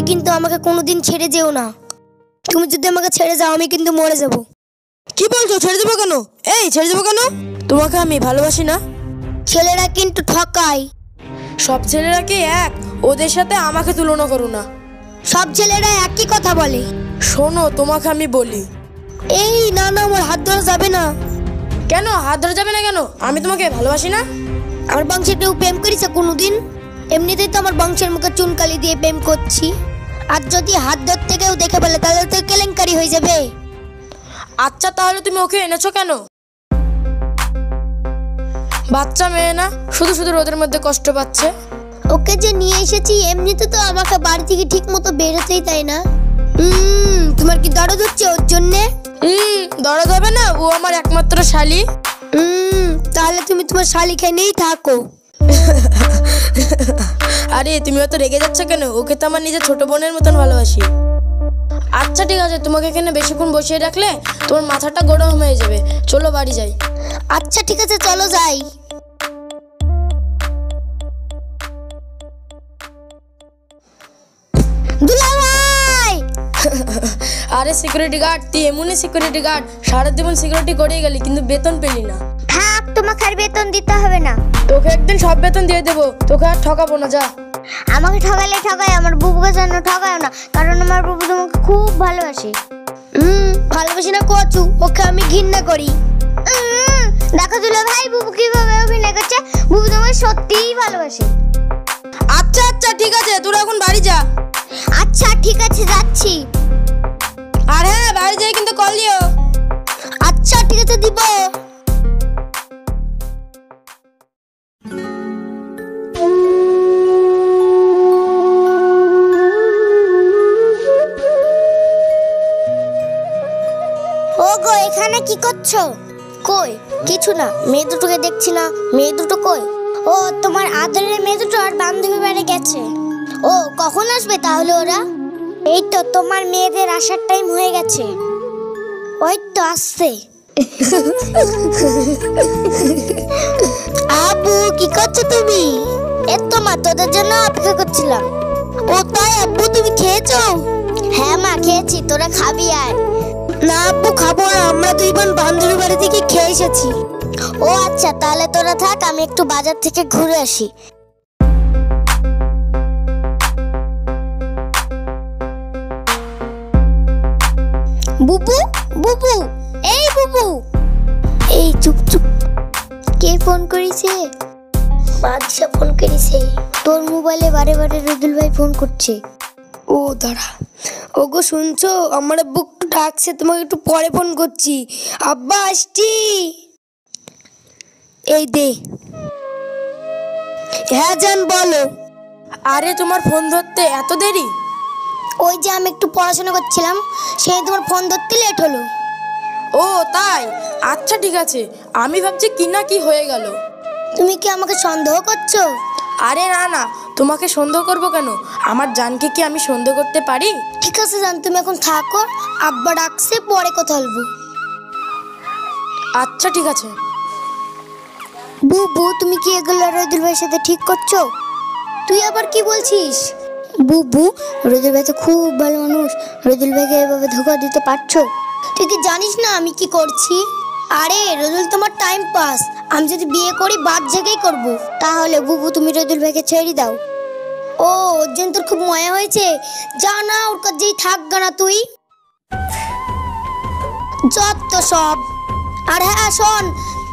কিন্তু আমাকে কোনোদিন ছেড়ে যেও না। তুমি যদি আমাকে ছেড়ে যাও আমি কিন্তু মরে যাব। কি বলছো? ছেড়ে দেবো কেন? এই ছেড়ে দেবো কেন? তোমাকে আমি ভালোবাসি না। ছেলেরা কিন্তু ঠকায়। সব ছেলেরা কি এক? ওদের সাথে আমাকে তুলনা করো না। সব ছেলেরা একই কথা বলে। শোনো, তোমাকে আমি বলি। এই না না, আমার হাত ধরা যাবে না। কেন হাত ধরা যাবে না কেন? আমি তোমাকে ভালোবাসি না? আমার বংশে কেউ প্রেম করেছে কোনোদিন? এমনিতেই তো আমার বংশের মুখে চুনকালি দিয়ে প্রেম করছি। আর যদি হাত ধরতে কেউ দেখে বলে তাহলে তো কেলেঙ্কারি হয়ে যাবে। আচ্ছা, তাহলে তুমি ওকে এনেছো কেন? বাচ্চা মেয়ে না, শুধু শুধু রোদের মধ্যে কষ্ট পাচ্ছে। ওকে যে নিয়ে এসেছি, এমনিতে তো আমাকে বাড়ি থেকে ঠিক মতো বেরোতেই তাই না। তোমার কি দরদ হচ্ছে ওর জন্যে? দরদ হবে না, ও আমার একমাত্র শালি। তাহলে তুমি তোমার শালিকে নিয়েই থাকো। আরে তুমি অত রেগে যাচ্ছ কেন? ওকে তো আমার নিজের ছোট বোনের মতন ভালোবাসি। আচ্ছা ঠিক আছে, তোমাকে এখানে বেশিক্ষণ বসিয়ে রাখলে তোমার মাথাটা গরম হয়ে যাবে। চলো বাড়ি যাই। আচ্ছা ঠিক আছে, চলো যাই। দুলাভাই! আরে সিকিউরিটি গার্ড, তুই এমনই সিকিউরিটি গার্ড, সারা জীবন সিকিউরিটি করেই গেলি কিন্তু বেতন পেলি না। থাক, তোমাকে আর বেতন দিতে হবে না। তোকে একদিন সব বেতন দিয়ে দেবো, তোকে আর ঠকাবো না। যা। আমাকে ঠকালে ঠকায়, আমার বুবুকে যেন ঠকায় না, কারণ আমার বুবু তোমাকে খুব ভালোবাসে। ভালোবাসি না কচু, ওকে আমি ঘৃণা করি। দেখো দুলাভাই, বুবু কিভাবে অভিনয় করছে। বুবু তোমাকে সত্যিই ভালোবাসে। আচ্ছা আচ্ছা ঠিক আছে, তোরা এখন বাড়ি যা। আচ্ছা ঠিক আছে, যাচ্ছি। আর হ্যাঁ, বাড়ি যাই কিন্তু কল দিও। আচ্ছা ঠিক আছে, দিব। ওগো, এখানে কি করছো? কই কিছু না, মেয়ে দুটোকে দেখছি না। মেয়ে দুটো কই? ও, তোমার আদরের মেয়ে দুটো আর বান্ধবী বাড়ি গেছে। ও, কখন আসবে তাহলে ওরা? এই তো তোমার মেয়েদের আসার টাইম হয়ে গেছে। ওই তো আসছে। আব্বু, কি করছো তুমি? এই তো মা, তোদের জন্য অপেক্ষা করছিলাম। ও তাই? আব্বু তুমি খেয়েছো? হ্যাঁ মা, খেয়েছি। তোরা খাবি আয়। না আব্বু, খাবো না। আমরা দুই বোন বান্ধবী বাড়ি থেকে খেয়ে এসেছি। ও আচ্ছা, তাহলে তোরা থাক, আমি একটু বাজার থেকে ঘুরে আসি। বুবু, বুবু, এই বুবু, এই চুপ চুপ। কে ফোন করেছে? বাদশা ফোন করেছে। তোর মোবাইলে বারে বারে রুদুল ভাই ফোন করছে। ও দাঁড়া। ওগো শুনছো? আমার বুক ডাকছে, তোমাকে একটু পরে ফোন করছি। আব্বা আসছি। এই দে। হ্যাঁ জান, বলো। আরে তোমার ফোন ধরতে এত দেরি? ওই যে আমি একটু পড়াশোনা করছিলাম, সেই তোমার ফোন ধরতে লেট হলো। ও তাই? আচ্ছা ঠিক আছে, আমি ভাবছি কি না কি হয়ে গেল। তুমি কি আমাকে সন্দেহ করছো? আরে না না, তোমাকে সন্দেহ করব কেন? আমার জানকে কি আমি সন্দেহ করতে পারি? ঠিক আছে জান, তুমি এখন থাকো। আব্বা ডাকছে, পরে কথা বলবো। আচ্ছা ঠিক আছে। বুবু, তুমি কি এগুলো রোদুল ভাইয়ের সাথে ঠিক করছো? তুই আবার কি বলছিস? বুবু, রোদুল ভাই তো খুব ভালো মানুষ। রোদুল ভাইকে এভাবে ধোঁকা দিতে পারছো? তুই কি জানিস না আমি কি করছি? আরে রোদুল তোমার টাইম পাস। আমি যদি বিয়ে করি বাদ জায়গায় করব। তাহলে বুবু, তুমি রোদুল ভাইকে ছেড়ে দাও। ও, ওর জন্য তোর খুব মায়া হয়েছে? যা না, ওর কাছেই থাক না তুই। যত সব। আর হ্যাঁ শোন,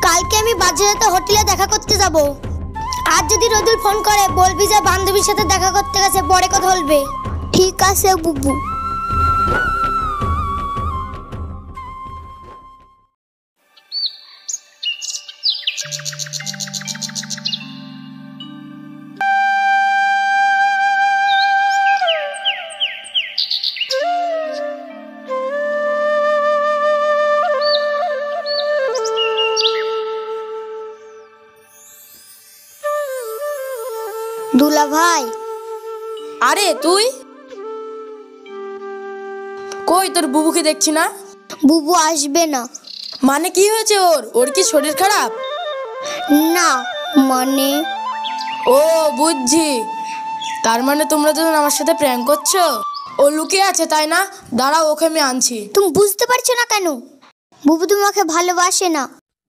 কালকে আমি বাজারেতে হোটেলে দেখা করতে যাব। আর যদি রোদুল ফোন করে বলবি যে বান্ধবীর সাথে দেখা করতে গেছে, পরে কথা বলবে। ঠিক আছে বুবু। দুলা ভাই। আরে তুই কই? তোর বুবুকে দেখছি না। বুবু আসবে না। মানে কি হয়েছে ওর? ওর কি শরীর খারাপ? না মানে। ও বুঝছি, তার মানে তোমরা দুজন আমার সাথে প্র্যাঙ্ক করছো? ও লুকিয়ে আছে তাই না? দাঁড়াও, ওকে আমি আনছি। তুমি বুঝতে পারছো না কেন? বুবু তোমাকে ভালোবাসে না।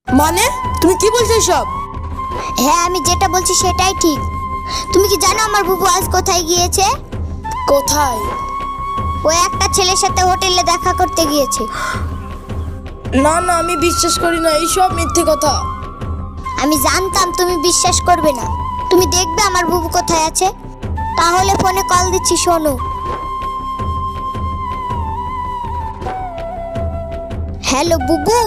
মানে তুমি কি বলছো সব? হ্যাঁ, আমি যেটা বলছি সেটাই ঠিক। তুমি কি জানো আমার বুবু আজ কোথায় গিয়েছে? কোথায়? ও একটা ছেলের সাথে হোটেলে দেখা করতে গিয়েছে। না না, আমি বিশ্বাস করি না, এইসব মিথ্যে কথা। আমি জানতাম তুমি বিশ্বাস করবে না। তুমি দেখবে আমার বুবু কোথায় আছে। তাহলে ফোনে কল দিচ্ছি, শোনো। হ্যালো বুবু।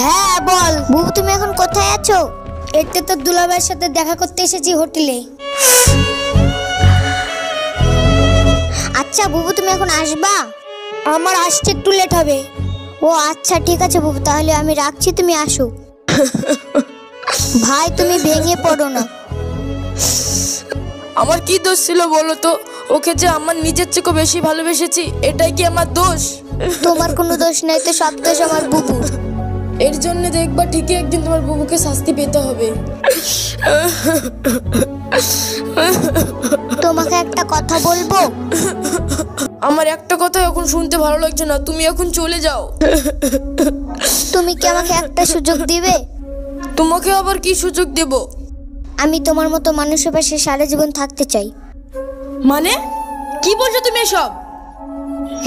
হ্যাঁ বল। বুবু তুমি এখন কোথায় আছো? এটা তো দুলাভাইয়ের সাথে দেখা করতে এসেছি হোটেলে। আচ্ছা বুবু, তুমি এখন আসবা? আমার আসতে একটু লেট হবে। ও আচ্ছা, ঠিক আছে বুবু, তাহলে আমি রাখছি, তুমি আসো। ভাই তুমি ভেঙে পড়ো না। আমার কি দোষ ছিল বলো তো? ওকে যে আমার নিজের চেয়ে বেশি ভালোবেসেছি, এটাই কি আমার দোষ? তোমার কোনো দোষ নেই তো, সব দোষ আমার বুবুর। এর জন্য দেখবা ঠিকই একদিন তোমার বুবুকে শাস্তি পেতে হবে। তোমাকে একটা কথা বলবো। আমার একটা কথা এখন শুনতে ভালো লাগছে না, তুমি এখন চলে যাও। তুমি কি আমাকে একটা সুযোগ দিবে? তোমাকে আবার কি সুযোগ দেব? আমি তোমার মতো মানুষের পাশে সারা জীবন থাকতে চাই। মানে কি বলছো তুমি এসব?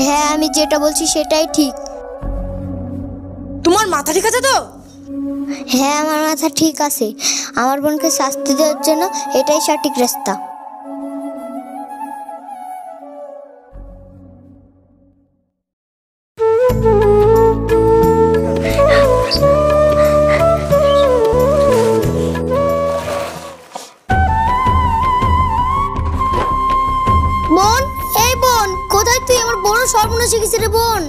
হ্যাঁ, আমি যেটা বলছি সেটাই ঠিক। তোমার মাথা ঠিক আছে তো? হ্যাঁ, আমার মাথা ঠিক আছে। আমার বোনকে শাস্তি দেওয়ার জন্য এটাই সঠিক রাস্তা। বোন, এই বোন, কোথায় তুই? আমার বড় সর্বনাশ হয়ে গেছে রে বোন।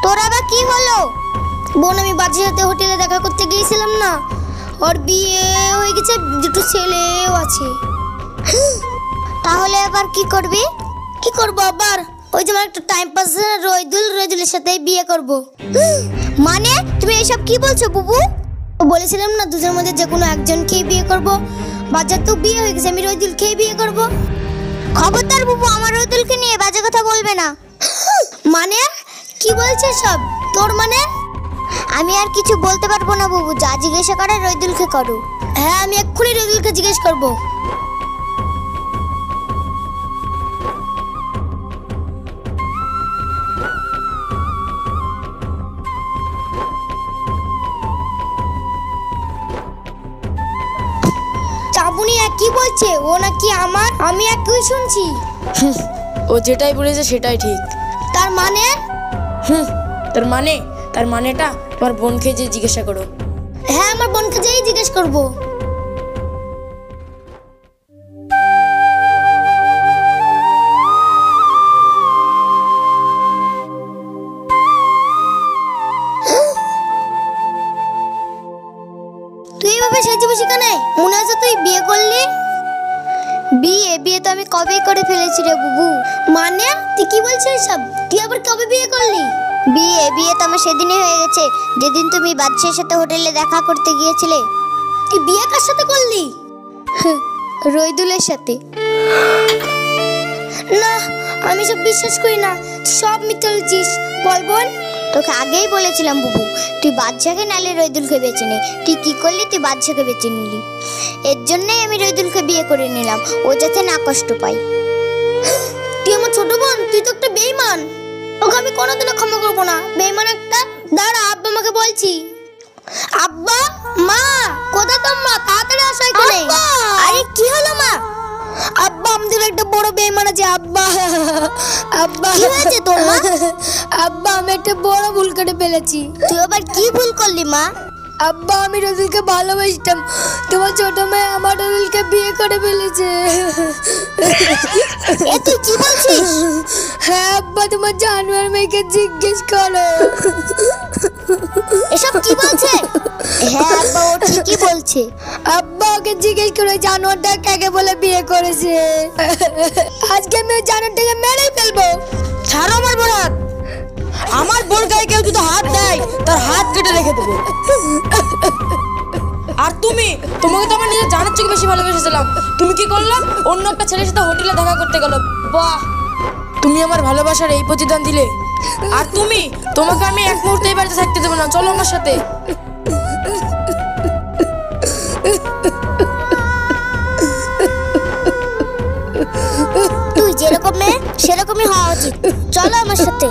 তোর আবার কি হলো? বোন, আমি বাজির সাথে হোটেলে দেখা করতে গিয়েছিলাম না, ওর বিয়ে হয়ে গেছে, দুটো ছেলেও আছে। তাহলে আবার কি করবি? কি করবো আবার? ওই যে আমার একটা টাইম পাস আছে না, রইদুলের সাথে বিয়ে করব। মানে তুমি এসব কি বলছো বুবু? বলেছিলাম না দুজনের মধ্যে যে কোনো একজনকেই বিয়ে করব। বাজার তো বিয়ে হয়ে গেছে, আমি রইদুলকেই বিয়ে করব। খবরদার বুবু, আমার রইদুলকে নিয়ে বাজে কথা বলবে না। মানে কি বলছিস সব? তোর মানে? আমি আর কিছু বলতে পারবো না বুবু, যা জিজ্ঞাসা করে রইদুলকে করো। হ্যাঁ, আমি এক্ষুনি রইদুলকে জিজ্ঞেস করব। চাবুনি কি বলছে? ও নাকি আমার? আমি একই শুনছি। ও যেটাই বলেছে সেটাই ঠিক। তার মানে? তার মানেটা তোমার বোনকে যে জিজ্ঞাসা করো। হ্যাঁ, আমার বোনকে যেই জিজ্ঞেস করব। তুই এভাবে সেজে বসে কেন? মনে হচ্ছে তুই বিয়ে করলি। বিয়ে তো আমি কবেই করে ফেলেছি রে বুবু। মানে তুই কি বলছিস সব? তুই আবার কবে বিয়ে করলি? বিয়ে তো আমার সেদিনই হয়ে গেছে, যেদিন তুমি বাদশার সাথে হোটেলে দেখা করতে গিয়েছিলে। তুই বিয়ে কার সাথে করলি? রইদুলের সাথে। না, আমি সব বিশ্বাস করি না, সব মিথ্যে বলছিস। বল বোন। তোকে আগেই বলেছিলাম বুবু, তুই বাদশাকে নালে রইদুলকে বেছে নে। তুই কি করলি? তুই বাদশাকে বেছে নিলি। এর জন্যই আমি রইদুলকে বিয়ে করে নিলাম, ও যাতে না কষ্ট পায়। তুই আমার ছোট বোন, তুই তো একটা বেঈমান। ওকে আমি কোনোদিনও ক্ষমা করবো না, বেঈমান একটা। দাঁড়া, আব্বা আমাকে বলছি। আব্বা, মা, কোথায় তোমরা? তাড়াতাড়ি আসো এখানে। আরে কি হলো মা? আব্বা, আমাদের একটা বড় বেঈমান আছে আব্বা। আব্বা, কি হয়েছে তোর মা? আব্বা, আমি একটা বড় ভুল করে ফেলেছি। তুই আবার কি ভুল করলি মা? আব্বা, আমি রজুলকে ভালোবাসতাম, তোমার ছোট মেয়ে আমার রজুলকে বিয়ে করে ফেলেছে। এ তুই কি বলছিস? হ্যাঁ আব্বা, তোমার জানোয়ার মেয়েকে জিজ্ঞেস করো। এসব কি বলছে? হ্যাঁ আব্বা, ও ঠিকই বলছে। আব্বা, ওকে জিজ্ঞেস করে জানোয়ারটা কাকে বলে বিয়ে করেছে। আজকে আমি ওই জানোয়ারটাকে মেরেই ফেলবো। ছাড়ো আমার বোন হাত। আমার বোন গায়ে কেউ যদি হাত দেয় তার হাত কেটে রেখে দেবো। আর তুমি তোমাকে তো আমার নিজের জানার থেকে বেশি ভালোবেসেছিলাম। তুমি কি করলে? অন্য একটা ছেলের সাথে হোটেলে দেখা করতে গেল। বাহ, তুমি আমার ভালোবাসার এই প্রতিদান দিলে। আর তোমাকে আমি এক মুহূর্তে এই বাড়িতে থাকতে দেবো না। চলো আমার সাথে। তুই যেরকম মেয়ে সেরকমই হওয়া উচিত। চলো আমার সাথে।